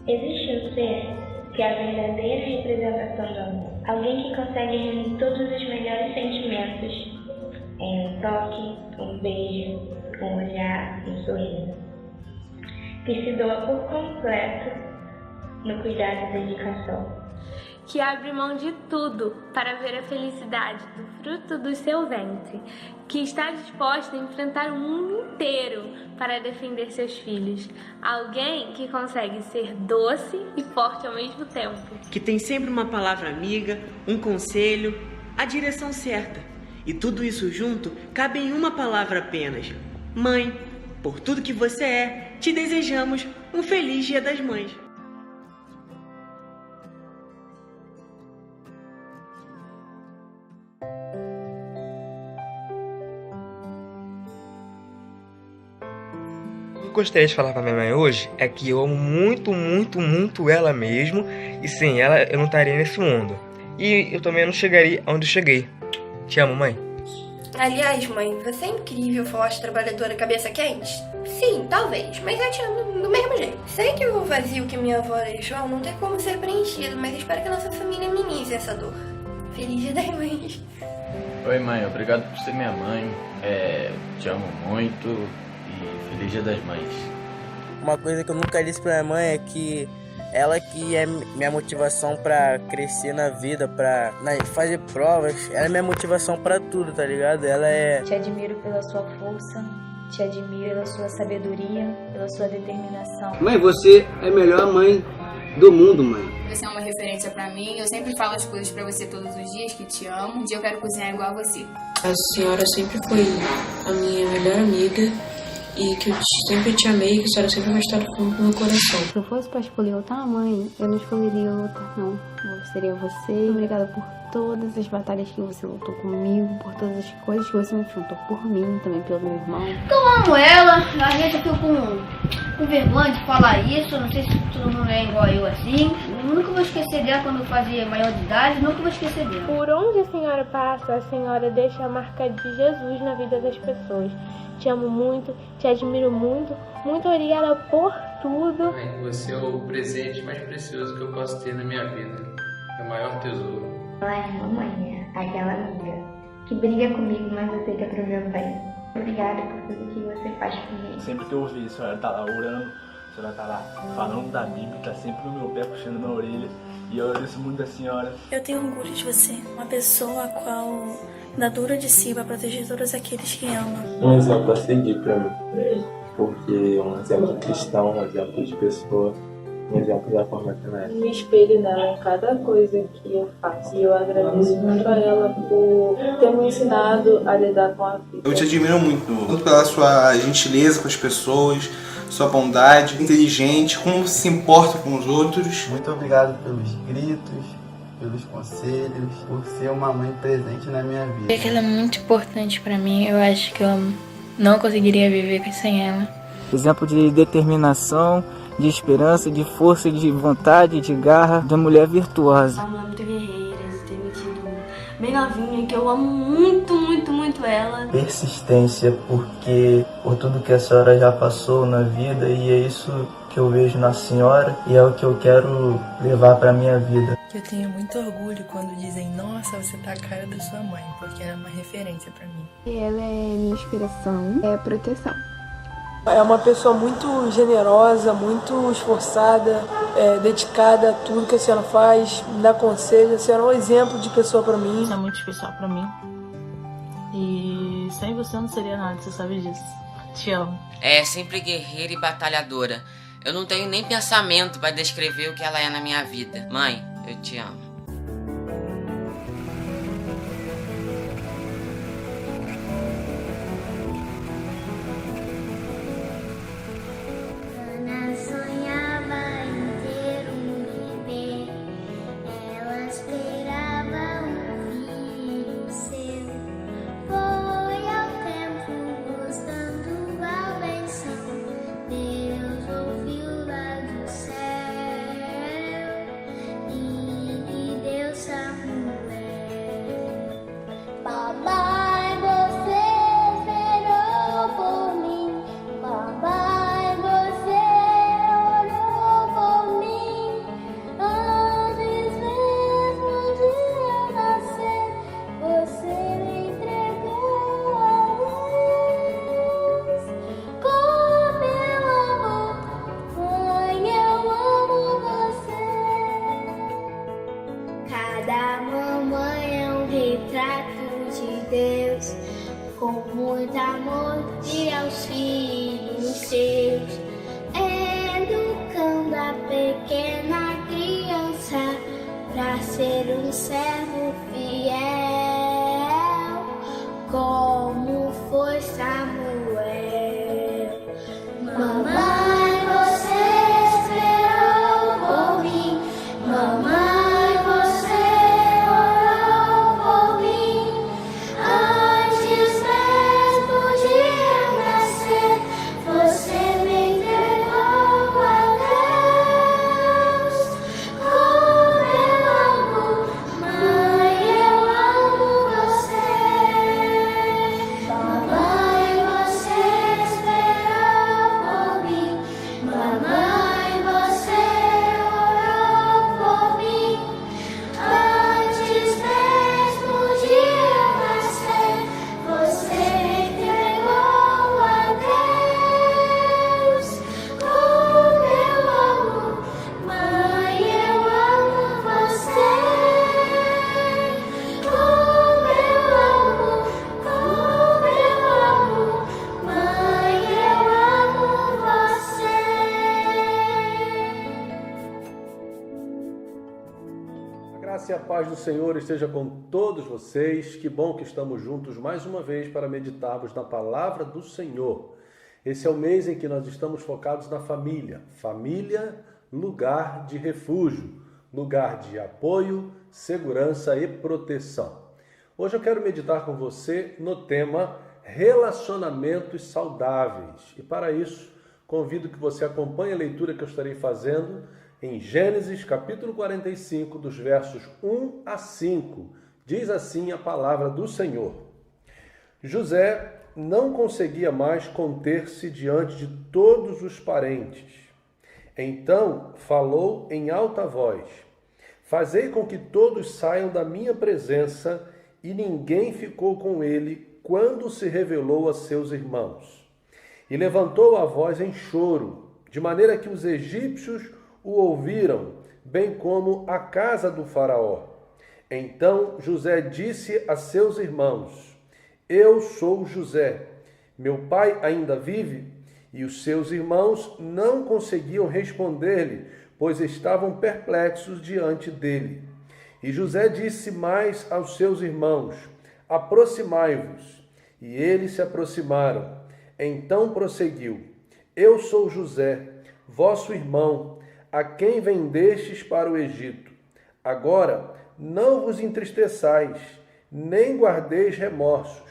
Existe um ser que é a verdadeira representação do amor. Alguém que consegue reunir todos os melhores sentimentos em um toque, um beijo, um olhar, um sorriso. Que se doa por completo no cuidado e dedicação. Que abre mão de tudo para ver a felicidade do fruto do seu ventre, que está disposta a enfrentar o mundo inteiro para defender seus filhos. Alguém que consegue ser doce e forte ao mesmo tempo. Que tem sempre uma palavra amiga, um conselho, a direção certa. E tudo isso junto cabe em uma palavra apenas. Mãe, por tudo que você é, te desejamos um feliz Dia das Mães. O que eu gostaria de falar pra minha mãe hoje é que eu amo muito, muito, muito ela mesmo, e sem ela eu não estaria nesse mundo. E eu também não chegaria onde eu cheguei. Te amo, mãe. Aliás, mãe, você é incrível, forte, trabalhadora, cabeça quente? Sim, talvez, mas eu te amo do mesmo jeito. Sei que o vazio que minha avó deixou não tem como ser preenchido, mas espero que a nossa família minimize essa dor. Feliz Dia das Mães. Oi, mãe, obrigado por ser minha mãe. Te amo muito e feliz Dia das Mães. Uma coisa que eu nunca disse pra minha mãe é que ela que é minha motivação pra crescer na vida, pra fazer provas, ela é minha motivação pra tudo, tá ligado? Ela é... Te admiro pela sua força, te admiro pela sua sabedoria, pela sua determinação. Mãe, você é a melhor mãe do mundo, mãe. Você é uma referência pra mim, eu sempre falo as coisas pra você todos os dias, que te amo. Um dia eu quero cozinhar igual a você. A senhora sempre foi a minha melhor amiga e que eu sempre te amei e que a senhora sempre vai estar no meu coração. Se eu fosse pra escolher outra mãe, eu não escolheria outra, não. Eu seria você. Obrigada por todas as batalhas que você lutou comigo, por todas as coisas que você enfrentou por mim, também pelo meu irmão. Eu amo ela, às vezes eu fico com vergonha de falar isso, não sei se todo mundo é igual eu assim. Eu nunca vou esquecer dela quando eu fazia maior de idade, nunca vou esquecer dela. Por onde a senhora passa, a senhora deixa a marca de Jesus na vida das pessoas. Te amo muito, te admiro muito, muito obrigada por tudo. Você é o presente mais precioso que eu posso ter na minha vida. É o maior tesouro. Ela é mamãe, aquela amiga que briga comigo, mas eu sei que é pro meu bem. Obrigada por tudo que você faz por mim. Sempre que eu ouvi a senhora tá lá orando, a senhora tá lá falando da Bíblia, tá sempre no meu pé, puxando na orelha. E eu agradeço muito da senhora. Eu tenho orgulho de você, uma pessoa a qual dá duro de si para proteger todos aqueles que ama. Um exemplo a seguir pra mim, porque é um exemplo cristão, um exemplo de pessoa, um exemplo da forma que ela é. Me espelho nela em cada coisa que eu faço. E eu agradeço muito a ela por ter me ensinado a lidar com a vida. Eu te admiro muito pela sua gentileza com as pessoas, sua bondade, inteligente, como se importa com os outros. Muito obrigado pelos gritos, pelos conselhos, por ser uma mãe presente na minha vida. É que ela é muito importante pra mim, eu acho que eu não conseguiria viver sem ela. Exemplo de determinação, de esperança, de força, de vontade, de garra, de uma mulher virtuosa. Uma mulher muito guerreira, de ter me tido bem novinha, que eu amo muito, muito, muito ela. Persistência, porque por tudo que a senhora já passou na vida, e é isso que eu vejo na senhora e é o que eu quero levar pra minha vida. Eu tenho muito orgulho quando dizem, nossa, você tá a cara da sua mãe, porque ela é uma referência pra mim. Ela é minha inspiração, é proteção. É uma pessoa muito generosa, muito esforçada, dedicada a tudo que a senhora faz, me dá conselho. A senhora é um exemplo de pessoa pra mim. Você é muito especial pra mim. E sem você eu não seria nada, você sabe disso. Te amo. É sempre guerreira e batalhadora. Eu não tenho nem pensamento pra descrever o que ela é na minha vida. Mãe, eu te amo. Deus ouviu lá do céu e servo fiel, como foi Samuel. Mamãe, você esperou por mim. Mamãe, você orou por mim. Antes mesmo de eu nascer, você me entregou a Deus. Como eu amo, mãe, eu amo você. Mamãe, você esperou por mim. Mamãe, você orou por mim. Antes mesmo de eu nascer, você me entregou a Deus. Como eu amo, mãe, eu amo você. Como eu amo, mãe, eu amo você. A graça e a paz do Senhor esteja com todos vocês. Que bom que estamos juntos mais uma vez para meditarmos na palavra do Senhor. Esse é o mês em que nós estamos focados na família. Família, lugar de refúgio, lugar de apoio, segurança e proteção. Hoje eu quero meditar com você no tema relacionamentos saudáveis. E para isso, convido que você acompanhe a leitura que eu estarei fazendo em Gênesis, capítulo 45, dos versos 1 a 5. Diz assim a palavra do Senhor. José não conseguia mais conter-se diante de todos os parentes. Então falou em alta voz: fazei com que todos saiam da minha presença, e ninguém ficou com ele quando se revelou a seus irmãos. E levantou a voz em choro, de maneira que os egípcios o ouviram, bem como a casa do faraó. Então José disse a seus irmãos: eu sou José, meu pai ainda vive? E os seus irmãos não conseguiam responder-lhe, pois estavam perplexos diante dele. E José disse mais aos seus irmãos: aproximai-vos. E eles se aproximaram. Então prosseguiu: eu sou José, vosso irmão, a quem vendestes para o Egito. Agora não vos entristeçais, nem guardeis remorsos,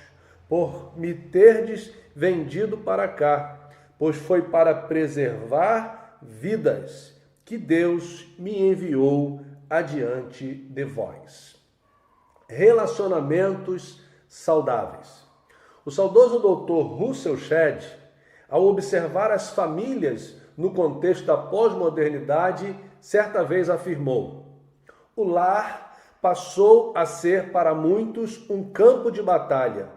por me terdes vendido para cá, pois foi para preservar vidas que Deus me enviou adiante de vós. Relacionamentos saudáveis. O saudoso Dr. Russell Shedd, ao observar as famílias no contexto da pós-modernidade, certa vez afirmou: o lar passou a ser para muitos um campo de batalha,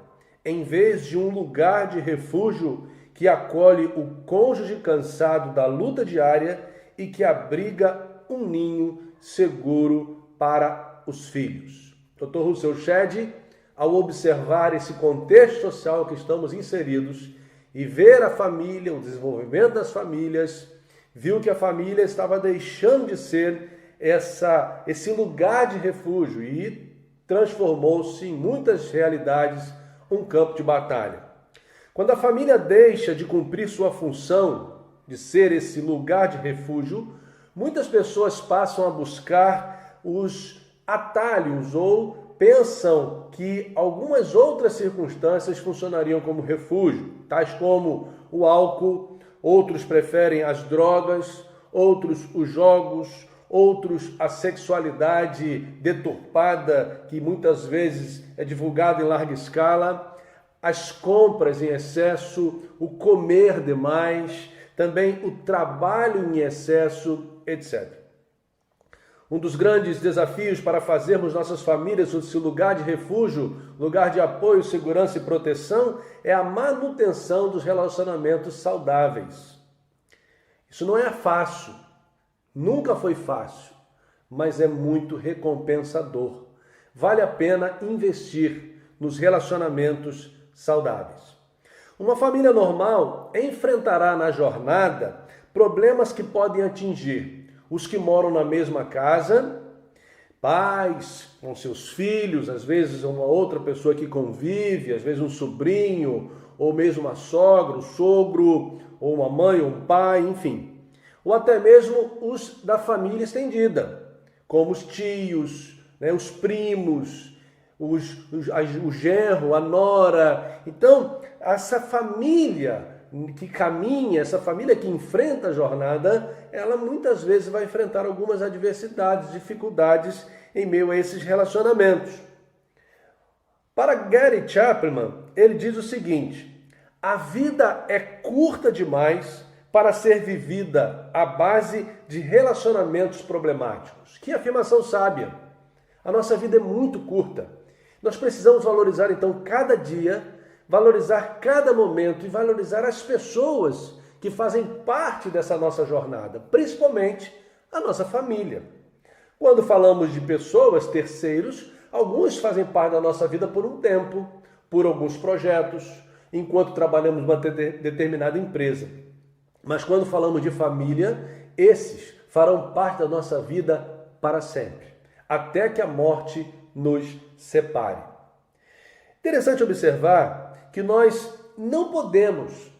em vez de um lugar de refúgio que acolhe o cônjuge cansado da luta diária e que abriga um ninho seguro para os filhos. Dr. Russell Shedd, ao observar esse contexto social que estamos inseridos e ver a família, o desenvolvimento das famílias, viu que a família estava deixando de ser esse lugar de refúgio e transformou-se em muitas realidades um campo de batalha. Quando a família deixa de cumprir sua função de ser esse lugar de refúgio, muitas pessoas passam a buscar os atalhos ou pensam que algumas outras circunstâncias funcionariam como refúgio, tais como o álcool, outros preferem as drogas, outros os jogos, outros a sexualidade deturpada, que muitas vezes é divulgada em larga escala, as compras em excesso, o comer demais, também o trabalho em excesso, etc. Um dos grandes desafios para fazermos nossas famílias esse lugar de refúgio, lugar de apoio, segurança e proteção, é a manutenção dos relacionamentos saudáveis. Isso não é fácil, nunca foi fácil, mas é muito recompensador. Vale a pena investir nos relacionamentos saudáveis. Uma família normal enfrentará na jornada problemas que podem atingir os que moram na mesma casa, Pais com seus filhos, às vezes uma outra pessoa que convive, às vezes um sobrinho, ou mesmo uma sogra, um sogro, ou uma mãe, ou um pai, enfim. Ou até mesmo os da família estendida, como os tios, né, os primos, o genro, a nora. Então, essa família que caminha, essa família que enfrenta a jornada, ela muitas vezes vai enfrentar algumas adversidades, dificuldades em meio a esses relacionamentos. Para Gary Chapman, ele diz o seguinte: a vida é curta demais para ser vivida à base de relacionamentos problemáticos. Que afirmação sábia! A nossa vida é muito curta. Nós precisamos valorizar então cada dia, valorizar cada momento e valorizar as pessoas que fazem parte dessa nossa jornada, principalmente a nossa família. Quando falamos de pessoas, terceiros, alguns fazem parte da nossa vida por um tempo, por alguns projetos, enquanto trabalhamos numa determinada empresa. Mas quando falamos de família, esses farão parte da nossa vida para sempre, até que a morte nos separe. Interessante observar que nós não podemos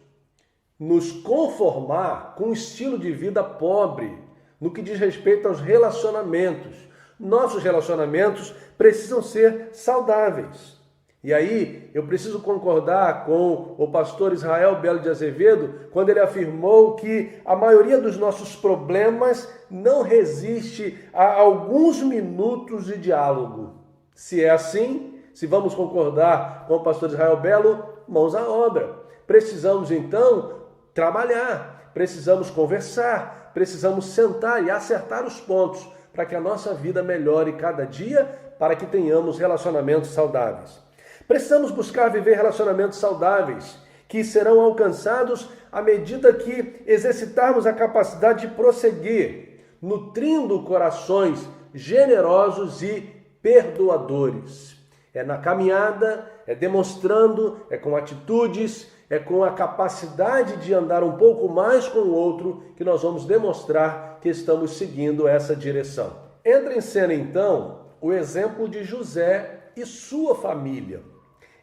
nos conformar com um estilo de vida pobre no que diz respeito aos relacionamentos. Nossos relacionamentos precisam ser saudáveis. E aí eu preciso concordar com o pastor Israel Belo de Azevedo quando ele afirmou que a maioria dos nossos problemas não resiste a alguns minutos de diálogo. Se é assim, se vamos concordar com o pastor Israel Belo, mãos à obra. Precisamos então trabalhar, precisamos conversar, precisamos sentar e acertar os pontos para que a nossa vida melhore cada dia, para que tenhamos relacionamentos saudáveis. Precisamos buscar viver relacionamentos saudáveis, que serão alcançados à medida que exercitarmos a capacidade de prosseguir, nutrindo corações generosos e perdoadores. É na caminhada, é demonstrando, é com atitudes, é com a capacidade de andar um pouco mais com o outro que nós vamos demonstrar que estamos seguindo essa direção. Entra em cena então o exemplo de José e sua família.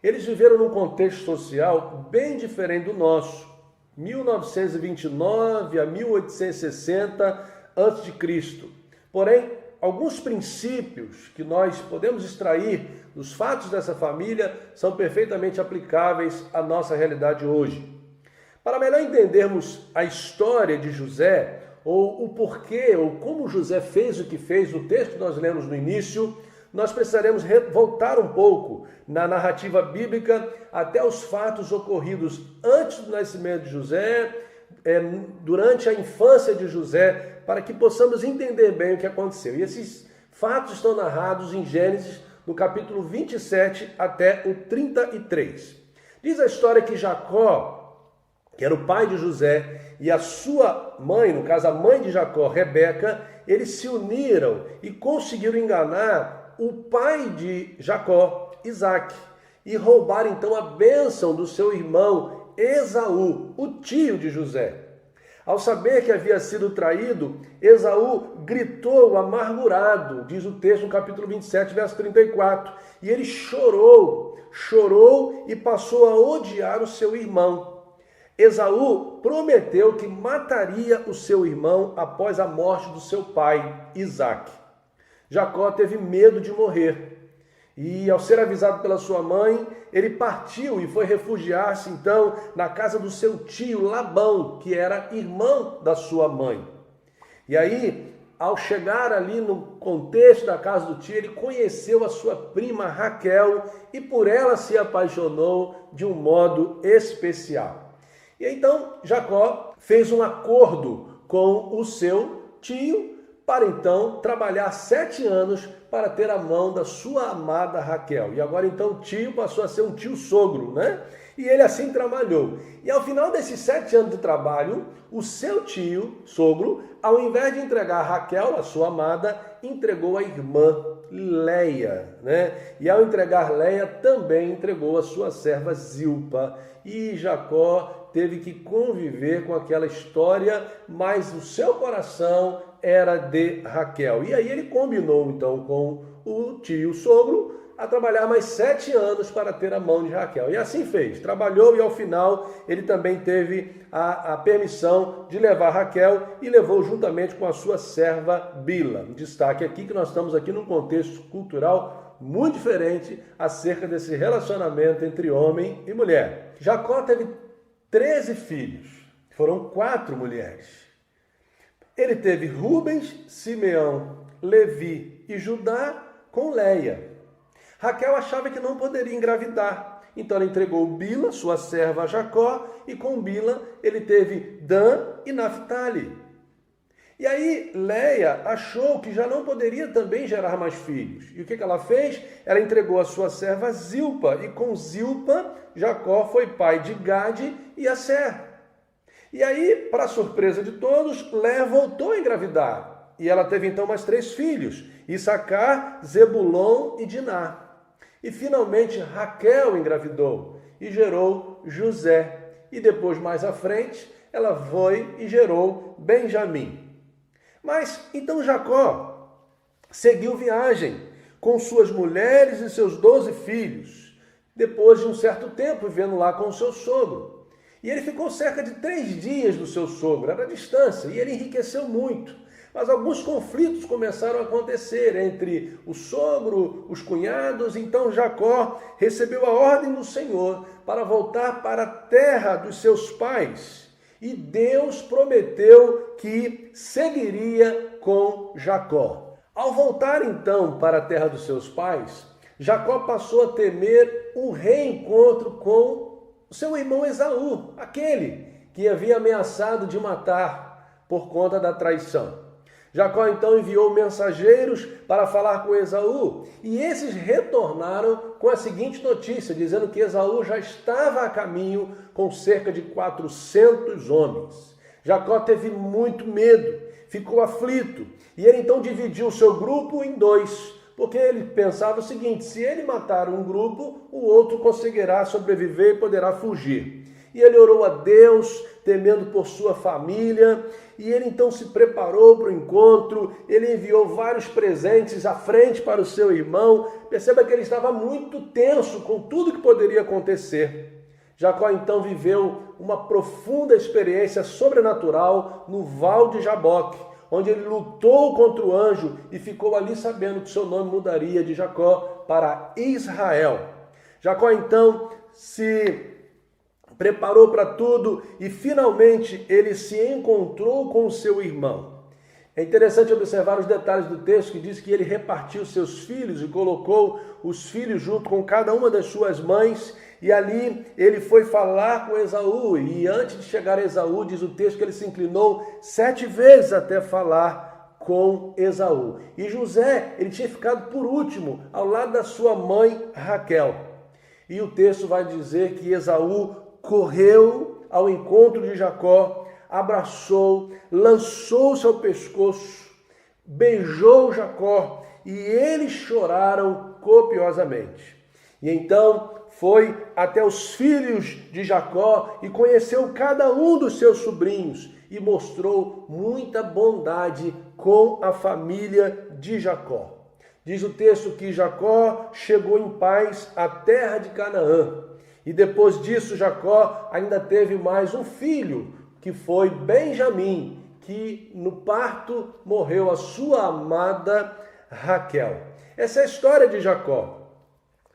Eles viveram num contexto social bem diferente do nosso. 1929 a 1860 a.C. Porém, alguns princípios que nós podemos extrair dos fatos dessa família são perfeitamente aplicáveis à nossa realidade hoje. Para melhor entendermos a história de José, ou o porquê, ou como José fez o que fez, no texto que nós lemos no início, nós precisaremos voltar um pouco na narrativa bíblica até os fatos ocorridos antes do nascimento de José, durante a infância de José, para que possamos entender bem o que aconteceu. E esses fatos estão narrados em Gênesis, no capítulo 27 até o 33. Diz a história que Jacó, que era o pai de José, e a sua mãe, no caso a mãe de Jacó, Rebeca, eles se uniram e conseguiram enganar o pai de Jacó, Isaac, e roubaram então a bênção do seu irmão Esaú, o tio de José. Ao saber que havia sido traído, Esaú gritou amargurado, diz o texto no capítulo 27, verso 34. E ele chorou e passou a odiar o seu irmão. Esaú prometeu que mataria o seu irmão após a morte do seu pai, Isaque. Jacó teve medo de morrer. E ao ser avisado pela sua mãe, ele partiu e foi refugiar-se então na casa do seu tio Labão, que era irmão da sua mãe. E aí, ao chegar ali no contexto da casa do tio, ele conheceu a sua prima Raquel e por ela se apaixonou de um modo especial. E então Jacó fez um acordo com o seu tio para então trabalhar 7 anos para ter a mão da sua amada Raquel. E agora então o tio passou a ser um tio sogro, né? E ele assim trabalhou. E ao final desses 7 anos de trabalho, o seu tio sogro, ao invés de entregar a Raquel, a sua amada, entregou a irmã Leia, né? E ao entregar Leia, também entregou a sua serva Zilpa. E Jacó teve que conviver com aquela história, mas o seu coração era de Raquel. E aí ele combinou então com o tio, o sogro, a trabalhar mais 7 anos para ter a mão de Raquel. E assim fez, trabalhou e ao final ele também teve a permissão de levar Raquel e levou juntamente com a sua serva Bila. Destaque aqui que nós estamos aqui num contexto cultural muito diferente acerca desse relacionamento entre homem e mulher. Jacó teve 13 filhos, foram 4 mulheres. Ele teve Rubens, Simeão, Levi e Judá com Leia. Raquel achava que não poderia engravidar, então ela entregou Bila, sua serva, a Jacó, e com Bila ele teve Dan e Naphtali. E aí Leia achou que já não poderia também gerar mais filhos. E o que ela fez? Ela entregou a sua serva Zilpa, e com Zilpa, Jacó foi pai de Gade e Asser. E aí, para surpresa de todos, Leia voltou a engravidar. E ela teve então mais 3 filhos, Issacar, Zebulon e Diná. E finalmente Raquel engravidou e gerou José. E depois, mais à frente, ela foi e gerou Benjamim. Mas então Jacó seguiu viagem com suas mulheres e seus 12 filhos, depois de um certo tempo vivendo lá com o seu sogro. E ele ficou cerca de 3 dias do seu sogro, era a distância, e ele enriqueceu muito. Mas alguns conflitos começaram a acontecer entre o sogro, os cunhados. Então Jacó recebeu a ordem do Senhor para voltar para a terra dos seus pais. E Deus prometeu que seguiria com Jacó. Ao voltar então para a terra dos seus pais, Jacó passou a temer o reencontro com o seu irmão Esaú, aquele que havia ameaçado de matar por conta da traição. Jacó então enviou mensageiros para falar com Esaú, e esses retornaram com a seguinte notícia, dizendo que Esaú já estava a caminho com cerca de 400 homens. Jacó teve muito medo, ficou aflito, e ele então dividiu o seu grupo em 2, porque ele pensava o seguinte: se ele matar um grupo, o outro conseguirá sobreviver e poderá fugir. E ele orou a Deus, temendo por sua família, e ele então se preparou para o encontro, ele enviou vários presentes à frente para o seu irmão. Perceba que ele estava muito tenso com tudo que poderia acontecer. Jacó então viveu uma profunda experiência sobrenatural no Val de Jaboque, onde ele lutou contra o anjo e ficou ali sabendo que seu nome mudaria de Jacó para Israel. Jacó então se preparou para tudo e finalmente ele se encontrou com o seu irmão. É interessante observar os detalhes do texto que diz que ele repartiu seus filhos e colocou os filhos junto com cada uma das suas mães, e ali ele foi falar com Esaú, e antes de chegar a Esaú, diz o texto que ele se inclinou 7 vezes até falar com Esaú. E José, ele tinha ficado por último, ao lado da sua mãe Raquel. E o texto vai dizer que Esaú correu ao encontro de Jacó, abraçou, lançou-se ao pescoço, beijou Jacó, e eles choraram copiosamente. E então foi até os filhos de Jacó e conheceu cada um dos seus sobrinhos e mostrou muita bondade com a família de Jacó. Diz o texto que Jacó chegou em paz à terra de Canaã. E depois disso, Jacó ainda teve mais um filho, que foi Benjamim, que no parto morreu a sua amada Raquel. Essa é a história de Jacó.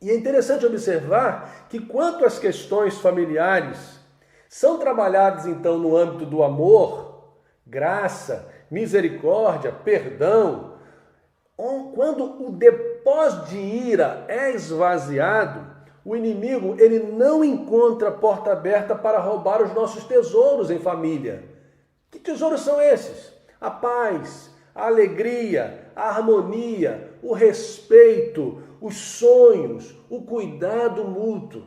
E é interessante observar que quanto às questões familiares, são trabalhadas então no âmbito do amor, graça, misericórdia, perdão. Quando o depósito de ira é esvaziado, o inimigo ele não encontra porta aberta para roubar os nossos tesouros em família. Que tesouros são esses? A paz, a alegria, a harmonia, o respeito, os sonhos, o cuidado mútuo.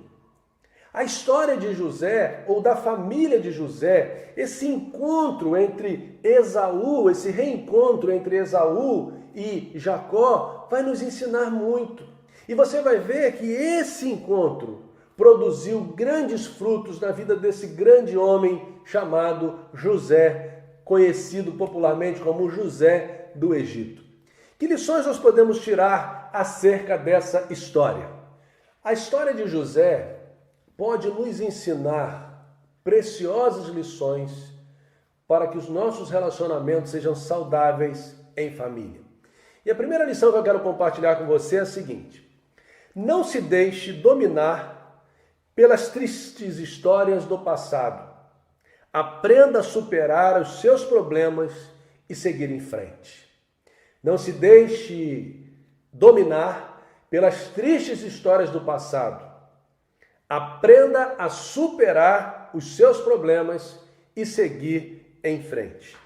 A história de José, ou da família de José, esse encontro entre Esaú, esse reencontro entre Esaú e Jacó, vai nos ensinar muito. E você vai ver que esse encontro produziu grandes frutos na vida desse grande homem chamado José, conhecido popularmente como José do Egito. Que lições nós podemos tirar acerca dessa história? A história de José pode nos ensinar preciosas lições para que os nossos relacionamentos sejam saudáveis em família. E a primeira lição que eu quero compartilhar com você é a seguinte: não se deixe dominar pelas tristes histórias do passado. Aprenda a superar os seus problemas e seguir em frente. Não se deixe dominar pelas tristes histórias do passado. Aprenda a superar os seus problemas e seguir em frente.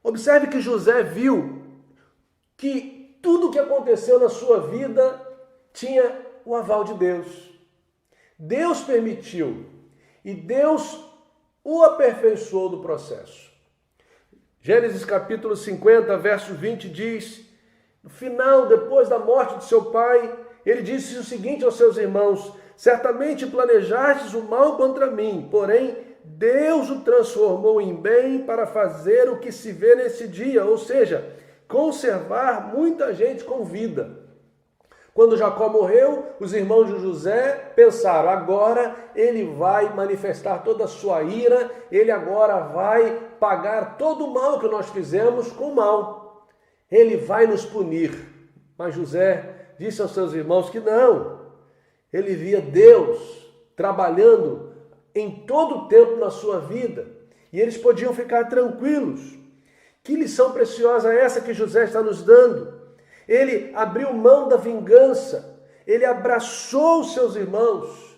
Observe que José viu que tudo o que aconteceu na sua vida tinha o aval de Deus. Deus permitiu e Deus o aperfeiçoou do processo. Gênesis capítulo 50, verso 20 diz: no final, depois da morte de seu pai, ele disse o seguinte aos seus irmãos: certamente planejastes o mal contra mim, porém Deus o transformou em bem para fazer o que se vê nesse dia, ou seja, conservar muita gente com vida. Quando Jacó morreu, os irmãos de José pensaram: agora ele vai manifestar toda a sua ira, ele agora vai pagar todo o mal que nós fizemos com o mal. Ele vai nos punir. Mas José disse aos seus irmãos que não. Ele via Deus trabalhando em todo o tempo na sua vida e eles podiam ficar tranquilos. Que lição preciosa é essa que José está nos dando? Ele abriu mão da vingança, ele abraçou os seus irmãos,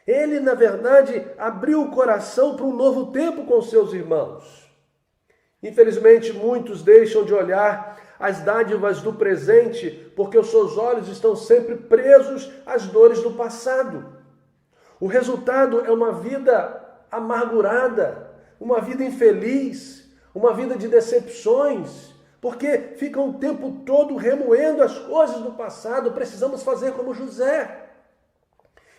ele, na verdade, abriu o coração para um novo tempo com seus irmãos. Infelizmente, muitos deixam de olhar as dádivas do presente porque os seus olhos estão sempre presos às dores do passado. O resultado é uma vida amargurada, uma vida infeliz, uma vida de decepções, porque ficam o tempo todo remoendo as coisas do passado. Precisamos fazer como José.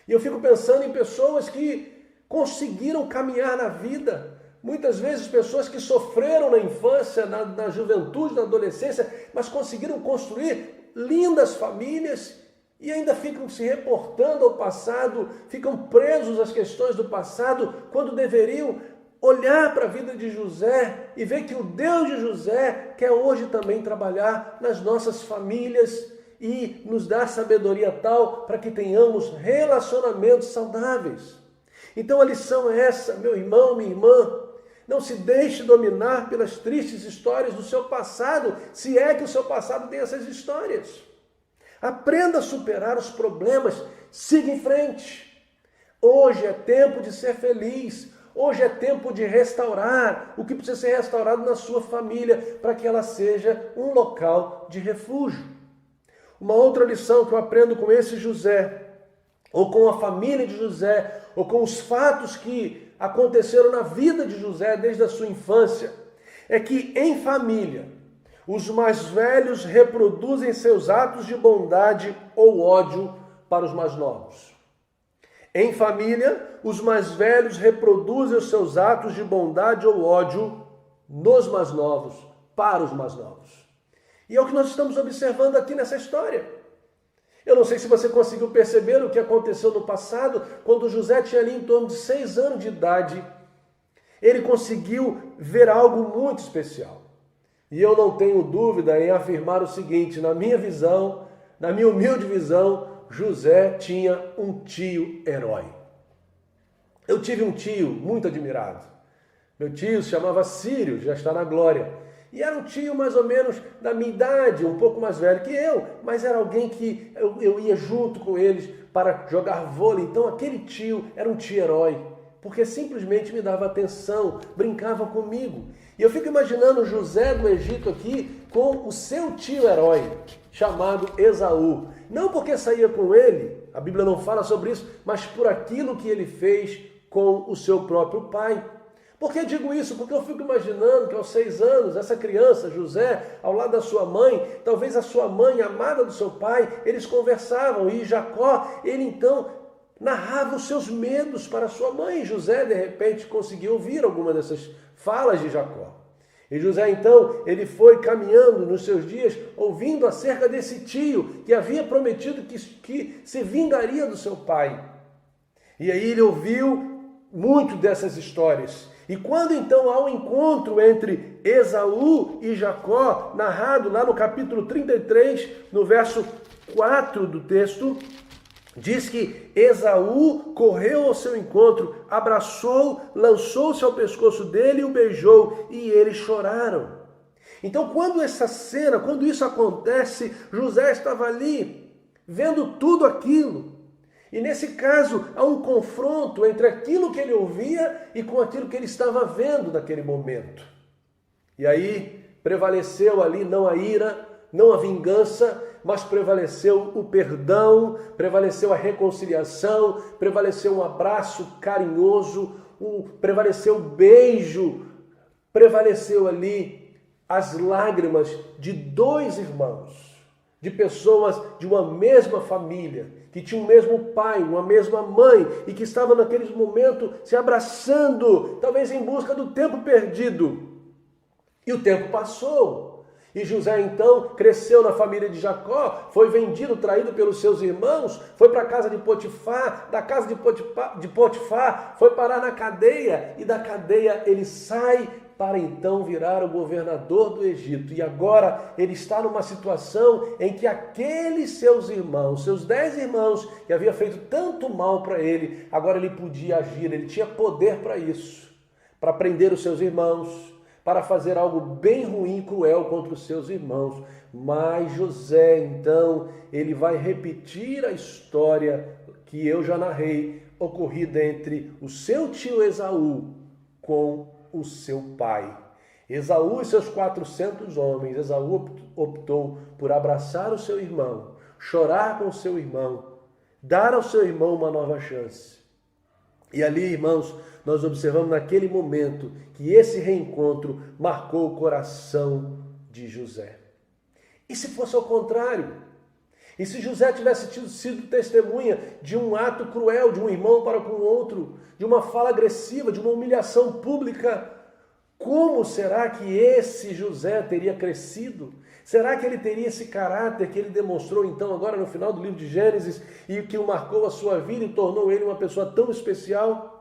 E eu fico pensando em pessoas que conseguiram caminhar na vida. Muitas vezes pessoas que sofreram na infância, na juventude, na adolescência, mas conseguiram construir lindas famílias e ainda ficam se reportando ao passado, ficam presos às questões do passado, quando deveriam olhar para a vida de José e ver que o Deus de José quer hoje também trabalhar nas nossas famílias e nos dar sabedoria tal para que tenhamos relacionamentos saudáveis. Então a lição é essa, meu irmão, minha irmã: não se deixe dominar pelas tristes histórias do seu passado, se é que o seu passado tem essas histórias. Aprenda a superar os problemas, siga em frente. Hoje é tempo de ser feliz. Hoje é tempo de restaurar o que precisa ser restaurado na sua família, para que ela seja um local de refúgio. Uma outra lição que eu aprendo com esse José, ou com a família de José, ou com os fatos que aconteceram na vida de José desde a sua infância, é que em família, os mais velhos reproduzem seus atos de bondade ou ódio para os mais novos. Em família, os mais velhos reproduzem os seus atos de bondade ou ódio nos mais novos, para os mais novos. E é o que nós estamos observando aqui nessa história. Eu não sei se você conseguiu perceber o que aconteceu no passado, quando José tinha ali em torno de 6 anos de idade. Ele conseguiu ver algo muito especial. E eu não tenho dúvida em afirmar o seguinte: na minha visão, na minha humilde visão, José tinha um tio herói. Eu tive um tio muito admirado. Meu tio se chamava Sírio, já está na glória. E era um tio mais ou menos da minha idade, um pouco mais velho que eu, mas era alguém que eu ia junto com eles para jogar vôlei. Então aquele tio era um tio herói, porque simplesmente me dava atenção, brincava comigo. E eu fico imaginando José do Egito aqui com o seu tio herói, chamado Esaú. Não porque saía com ele, a Bíblia não fala sobre isso, mas por aquilo que ele fez com o seu próprio pai. Por que digo isso? Porque eu fico imaginando que aos 6 anos, essa criança, José, ao lado da sua mãe, talvez a sua mãe, amada do seu pai, eles conversavam, e Jacó, ele então narrava os seus medos para sua mãe. José, de repente, conseguiu ouvir alguma dessas falas de Jacó. E José, então, ele foi caminhando nos seus dias, ouvindo acerca desse tio que havia prometido que se vingaria do seu pai. E aí ele ouviu muito dessas histórias. E quando então há um encontro entre Esaú e Jacó, narrado lá no capítulo 33, no verso 4 do texto, diz que Esaú correu ao seu encontro, abraçou, lançou-se ao pescoço dele e o beijou, e eles choraram. Então, quando isso acontece, José estava ali, vendo tudo aquilo. E nesse caso, há um confronto entre aquilo que ele ouvia e com aquilo que ele estava vendo naquele momento. E aí, prevaleceu ali não a ira, não a vingança, mas prevaleceu o perdão, prevaleceu a reconciliação, prevaleceu um abraço carinhoso, prevaleceu o beijo, prevaleceu ali as lágrimas de dois irmãos, de pessoas de uma mesma família, que tinham o mesmo pai, uma mesma mãe, e que estavam naquele momento se abraçando, talvez em busca do tempo perdido. E o tempo passou. E José, então, cresceu na família de Jacó, foi vendido, traído pelos seus irmãos, foi para a casa de Potifar, da casa de Potifar, foi parar na cadeia, e da cadeia ele sai para então virar o governador do Egito. E agora ele está numa situação em que aqueles seus irmãos, seus 10 irmãos, que havia feito tanto mal para ele, agora ele podia agir, ele tinha poder para isso, para prender os seus irmãos, para fazer algo bem ruim e cruel contra os seus irmãos. Mas José, então, ele vai repetir a história que eu já narrei, ocorrida entre o seu tio Esaú com o seu pai. Esaú e seus 400 homens, Esaú optou por abraçar o seu irmão, chorar com o seu irmão, dar ao seu irmão uma nova chance. E ali, irmãos, nós observamos naquele momento que esse reencontro marcou o coração de José. E se fosse ao contrário? E se José tivesse sido testemunha de um ato cruel de um irmão para com o outro, de uma fala agressiva, de uma humilhação pública, como será que esse José teria crescido? Será que ele teria esse caráter que ele demonstrou então agora no final do livro de Gênesis e que o marcou a sua vida e tornou ele uma pessoa tão especial?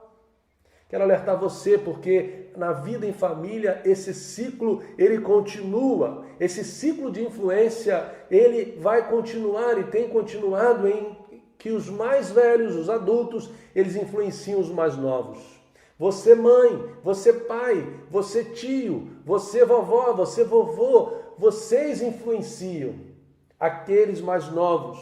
Quero alertar você, porque na vida em família esse ciclo ele continua, esse ciclo de influência ele vai continuar e tem continuado em que os mais velhos, os adultos, eles influenciam os mais novos. Você mãe, você pai, você tio, você vovó, você vovô, vocês influenciam aqueles mais novos.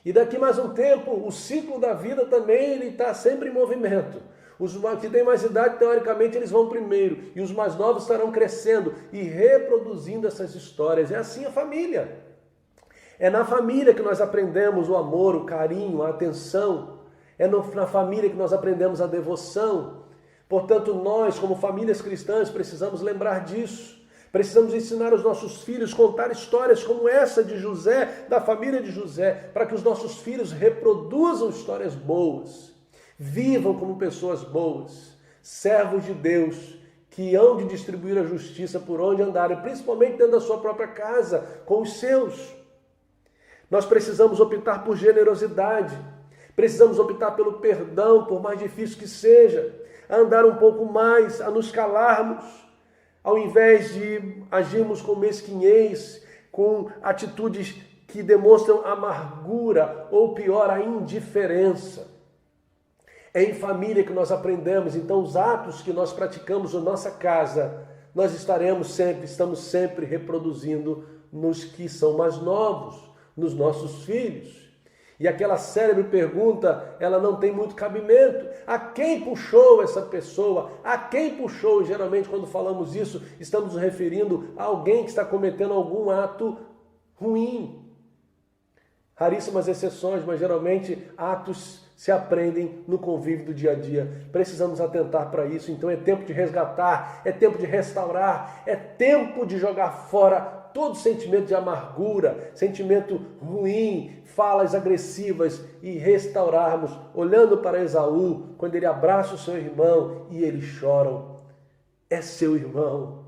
E daqui mais um tempo, o ciclo da vida também ele está sempre em movimento. Os que têm mais idade, teoricamente, eles vão primeiro. E os mais novos estarão crescendo e reproduzindo essas histórias. É assim a família. É na família que nós aprendemos o amor, o carinho, a atenção. É na família que nós aprendemos a devoção. Portanto, nós, como famílias cristãs, precisamos lembrar disso. Precisamos ensinar os nossos filhos, contar histórias como essa de José, da família de José, para que os nossos filhos reproduzam histórias boas. Vivam como pessoas boas, servos de Deus, que hão de distribuir a justiça por onde andarem, principalmente dentro da sua própria casa, com os seus. Nós precisamos optar por generosidade, precisamos optar pelo perdão, por mais difícil que seja, a andar um pouco mais, a nos calarmos, ao invés de agirmos com mesquinhez, com atitudes que demonstram amargura ou pior, a indiferença. É em família que nós aprendemos, então os atos que nós praticamos na nossa casa, nós estamos sempre reproduzindo nos que são mais novos, nos nossos filhos. E aquela célebre pergunta, ela não tem muito cabimento. A quem puxou essa pessoa? A quem puxou? Geralmente quando falamos isso, estamos nos referindo a alguém que está cometendo algum ato ruim. Raríssimas exceções, mas geralmente atos se aprendem no convívio do dia a dia. Precisamos atentar para isso. Então é tempo de resgatar, é tempo de restaurar, é tempo de jogar fora todo sentimento de amargura, sentimento ruim, falas agressivas e restaurarmos, olhando para Esaú, quando ele abraça o seu irmão e eles choram. É seu irmão,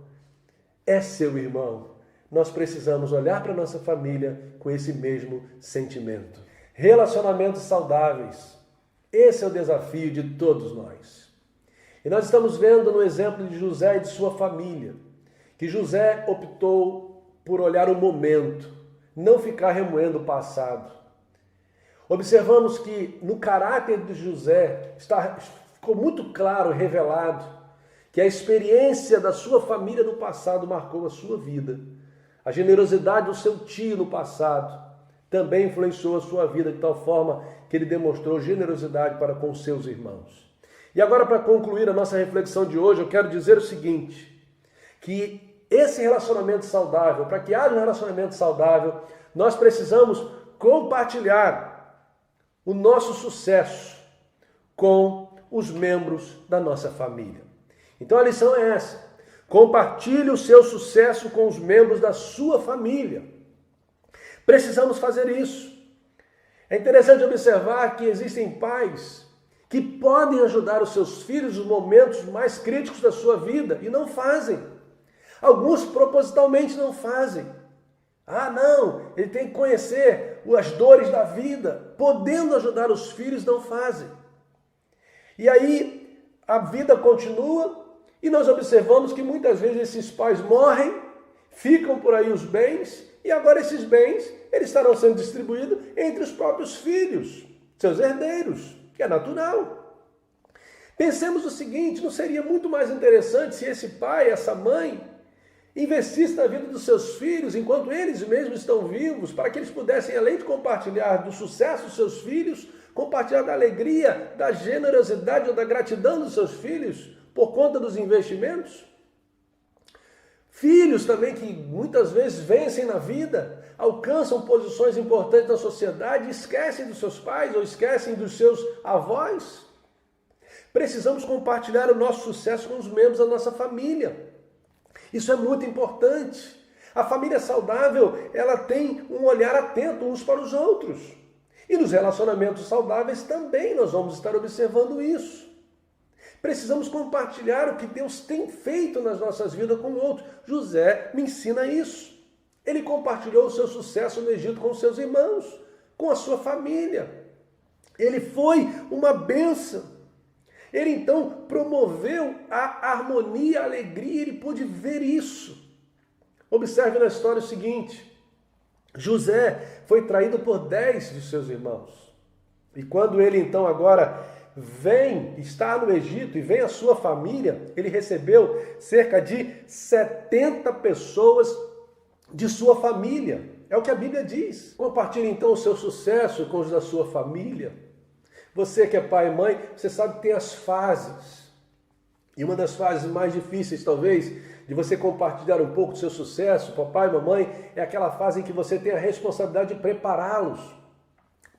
é seu irmão. Nós precisamos olhar para a nossa família com esse mesmo sentimento. Relacionamentos saudáveis. Esse é o desafio de todos nós. E nós estamos vendo no exemplo de José e de sua família, que José optou por olhar o momento, não ficar remoendo o passado. Observamos que no caráter de José ficou muito claro, revelado, que a experiência da sua família no passado marcou a sua vida. A generosidade do seu tio no passado também influenciou a sua vida de tal forma que ele demonstrou generosidade para com seus irmãos. E agora, para concluir a nossa reflexão de hoje, eu quero dizer o seguinte, que esse relacionamento saudável, para que haja um relacionamento saudável, nós precisamos compartilhar o nosso sucesso com os membros da nossa família. Então a lição é essa: compartilhe o seu sucesso com os membros da sua família. Precisamos fazer isso. É interessante observar que existem pais que podem ajudar os seus filhos nos momentos mais críticos da sua vida e não fazem. Alguns propositalmente não fazem. Ah, não, ele tem que conhecer as dores da vida, podendo ajudar os filhos, não fazem. E aí a vida continua e nós observamos que muitas vezes esses pais morrem, ficam por aí os bens, e agora esses bens eles estarão sendo distribuídos entre os próprios filhos, seus herdeiros, que é natural. Pensemos o seguinte: não seria muito mais interessante se esse pai, essa mãe, investisse na vida dos seus filhos enquanto eles mesmos estão vivos, para que eles pudessem, além de compartilhar do sucesso dos seus filhos, compartilhar da alegria, da generosidade ou da gratidão dos seus filhos por conta dos investimentos? Filhos também que muitas vezes vencem na vida, alcançam posições importantes na sociedade, esquecem dos seus pais ou esquecem dos seus avós. Precisamos compartilhar o nosso sucesso com os membros da nossa família. Isso é muito importante. A família saudável, ela tem um olhar atento uns para os outros. E nos relacionamentos saudáveis também nós vamos estar observando isso. Precisamos compartilhar o que Deus tem feito nas nossas vidas com o outro. José me ensina isso. Ele compartilhou o seu sucesso no Egito com os seus irmãos, com a sua família. Ele foi uma bênção. Ele então promoveu a harmonia, a alegria, ele pôde ver isso. Observe na história o seguinte: José foi traído por 10 de seus irmãos. E quando ele então agora está no Egito e vem a sua família, ele recebeu cerca de 70 pessoas de sua família. É o que a Bíblia diz. Compartilhe então o seu sucesso com os da sua família. Você que é pai e mãe, você sabe que tem as fases. E uma das fases mais difíceis, talvez, de você compartilhar um pouco do seu sucesso, papai e mamãe, é aquela fase em que você tem a responsabilidade de prepará-los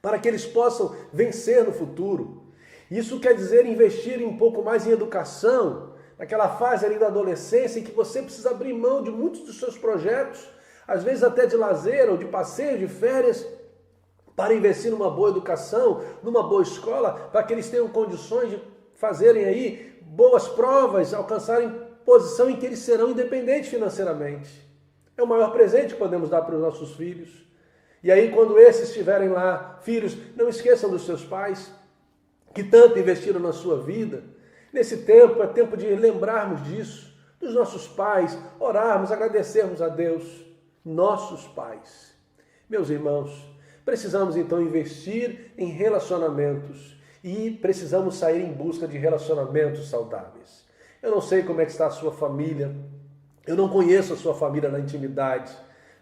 para que eles possam vencer no futuro. Isso quer dizer investir um pouco mais em educação, naquela fase ali da adolescência em que você precisa abrir mão de muitos dos seus projetos, às vezes até de lazer ou de passeio, de férias, para investir numa boa educação, numa boa escola, para que eles tenham condições de fazerem aí boas provas, alcançarem posição em que eles serão independentes financeiramente. É o maior presente que podemos dar para os nossos filhos. E aí, quando esses estiverem lá, filhos, não esqueçam dos seus pais, que tanto investiram na sua vida. Nesse tempo, é tempo de lembrarmos disso, dos nossos pais, orarmos, agradecermos a Deus, nossos pais. Meus irmãos, precisamos então investir em relacionamentos e precisamos sair em busca de relacionamentos saudáveis. Eu não sei como é que está a sua família, eu não conheço a sua família na intimidade.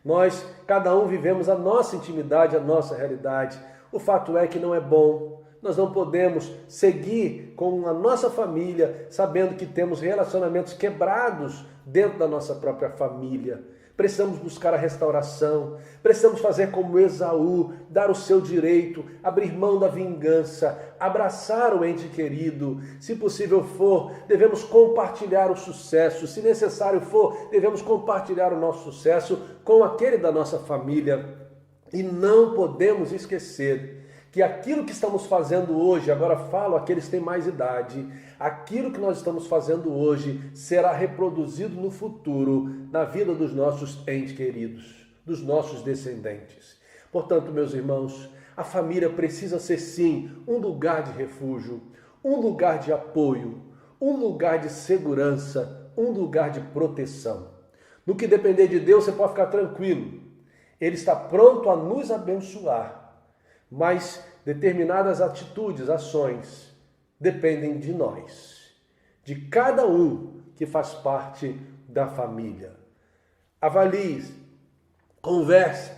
Nós, cada um, vivemos a nossa intimidade, a nossa realidade. O fato é que não é bom. Nós não podemos seguir com a nossa família sabendo que temos relacionamentos quebrados dentro da nossa própria família. Precisamos buscar a restauração, precisamos fazer como Esaú, dar o seu direito, abrir mão da vingança, abraçar o ente querido. Se possível for, devemos compartilhar o sucesso. Se necessário for, devemos compartilhar o nosso sucesso com aquele da nossa família. E não podemos esquecer que aquilo que estamos fazendo hoje, agora falo àqueles que têm mais idade, aquilo que nós estamos fazendo hoje será reproduzido no futuro na vida dos nossos entes queridos, dos nossos descendentes. Portanto, meus irmãos, a família precisa ser sim um lugar de refúgio, um lugar de apoio, um lugar de segurança, um lugar de proteção. No que depender de Deus, você pode ficar tranquilo. Ele está pronto a nos abençoar. Mas determinadas atitudes, ações, dependem de nós, de cada um que faz parte da família. Avalie, converse,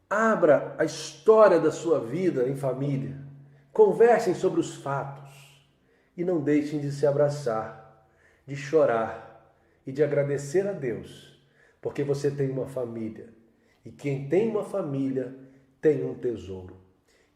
abra a história da sua vida em família, conversem sobre os fatos e não deixem de se abraçar, de chorar e de agradecer a Deus, porque você tem uma família e quem tem uma família tem um tesouro.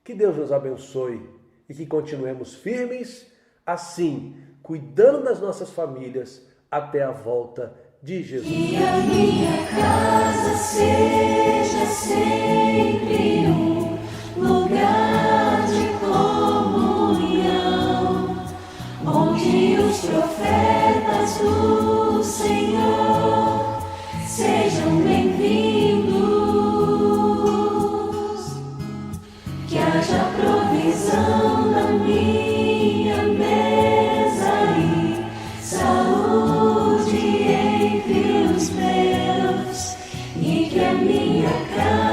Que Deus nos abençoe e que continuemos firmes, assim, cuidando das nossas famílias até a volta de Jesus. Que a minha casa seja sempre um lugar de comunhão, onde os profetas do Senhor sejam bem-vindos. Que haja provisão na minha mesa e saúde entre os meus, e que a minha casa